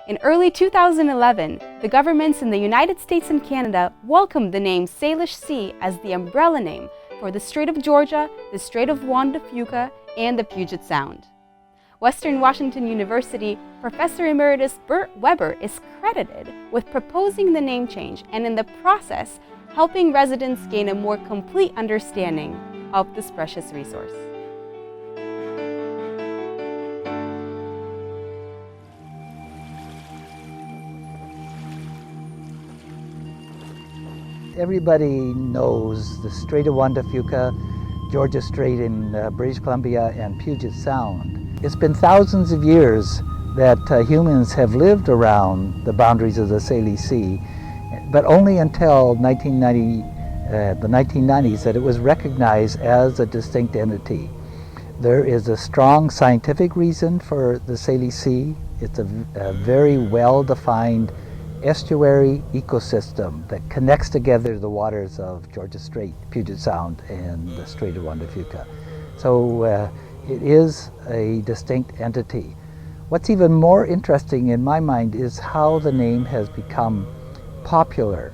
In early 2011, the governments in the United States and Canada welcomed the name Salish Sea as the umbrella name for the Strait of Georgia, the Strait of Juan de Fuca, and the Puget Sound. Western Washington University Professor Emeritus Bert Weber is credited with proposing the name change and in the process helping residents gain a more complete understanding of this precious resource. Everybody knows the Strait of Juan de Fuca, Georgia Strait in British Columbia, and Puget Sound. It's been thousands of years that humans have lived around the boundaries of the Salish Sea, but only until the 1990s that it was recognized as a distinct entity. There is a strong scientific reason for the Salish Sea. It's a very well-defined estuary ecosystem that connects together the waters of Georgia Strait, Puget Sound, and the Strait of Juan de Fuca. So it is a distinct entity. What's even more interesting in my mind is how the name has become popular.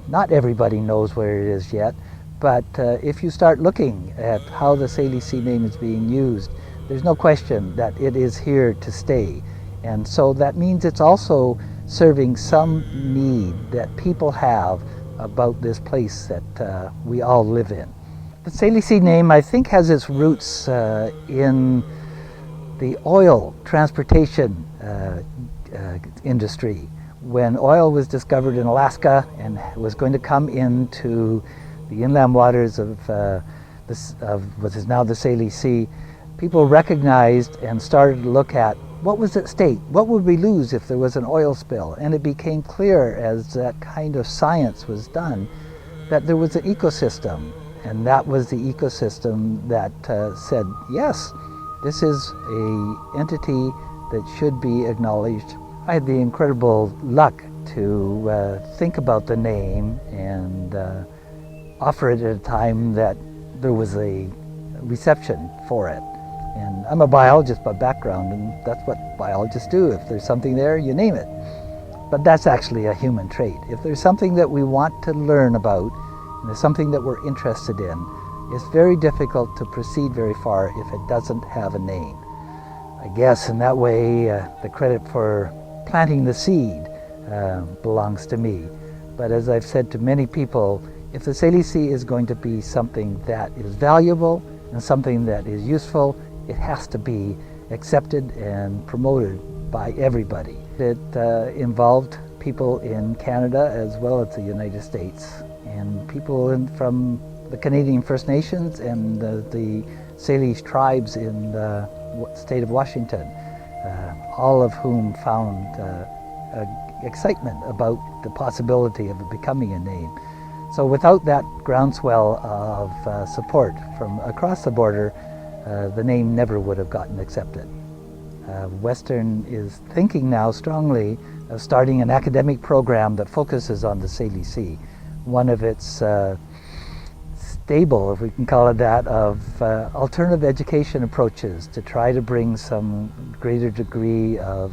Not everybody knows where it is yet, but if you start looking at how the Salish Sea name is being used, there's no question that it is here to stay. And so that means it's also serving some need that people have about this place that we all live in. The Salish Sea name, I think, has its roots in the oil transportation industry. When oil was discovered in Alaska and was going to come into the inland waters of what is now the Salish Sea, people recognized and started to look at what was at stake, what would we lose if there was an oil spill? And it became clear as that kind of science was done that there was an ecosystem, and that was the ecosystem that said, yes, this is an entity that should be acknowledged. I had the incredible luck to think about the name and offer it at a time that there was a reception for it. And I'm a biologist by background, and that's what biologists do. If there's something there, you name it. But that's actually a human trait. If there's something that we want to learn about, and there's something that we're interested in, it's very difficult to proceed very far if it doesn't have a name. I guess in that way, the credit for planting the seed belongs to me. But as I've said to many people, if the Salish Sea is going to be something that is valuable and something that is useful, it has to be accepted and promoted by everybody. It involved people in Canada as well as the United States, and people from the Canadian First Nations and the Salish tribes in the state of Washington, all of whom found excitement about the possibility of it becoming a name. So without that groundswell of support from across the border, the name never would have gotten accepted. Western is thinking now strongly of starting an academic program that focuses on the Salish Sea. One of its stable, if we can call it that, of alternative education approaches to try to bring some greater degree of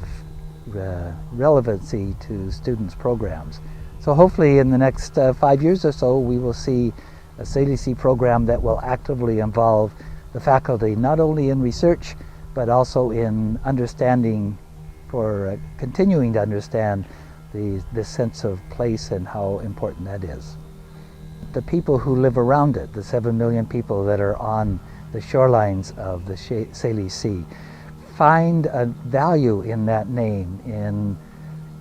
relevancy to students' programs. So hopefully in the next 5 years or so, we will see a Salish Sea program that will actively involve the faculty, not only in research, but also in understanding, for continuing to understand this sense of place and how important that is. The people who live around it, the 7 million people that are on the shorelines of the Salish Sea, find a value in that name, in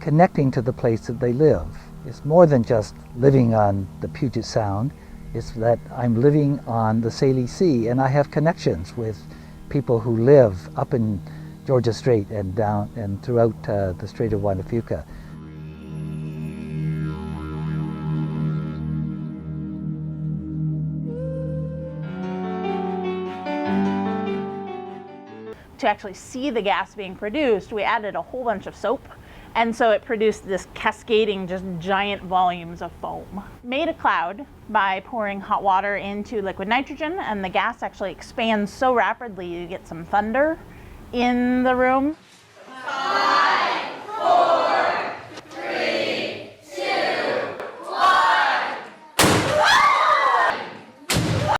connecting to the place that they live. It's more than just living on the Puget Sound. It's that I'm living on the Salish Sea and I have connections with people who live up in Georgia Strait and down and throughout the Strait of Juan de Fuca. To actually see the gas being produced, we added a whole bunch of soap. And so it produced this cascading, just giant volumes of foam. Made a cloud by pouring hot water into liquid nitrogen, and the gas actually expands so rapidly you get some thunder in the room.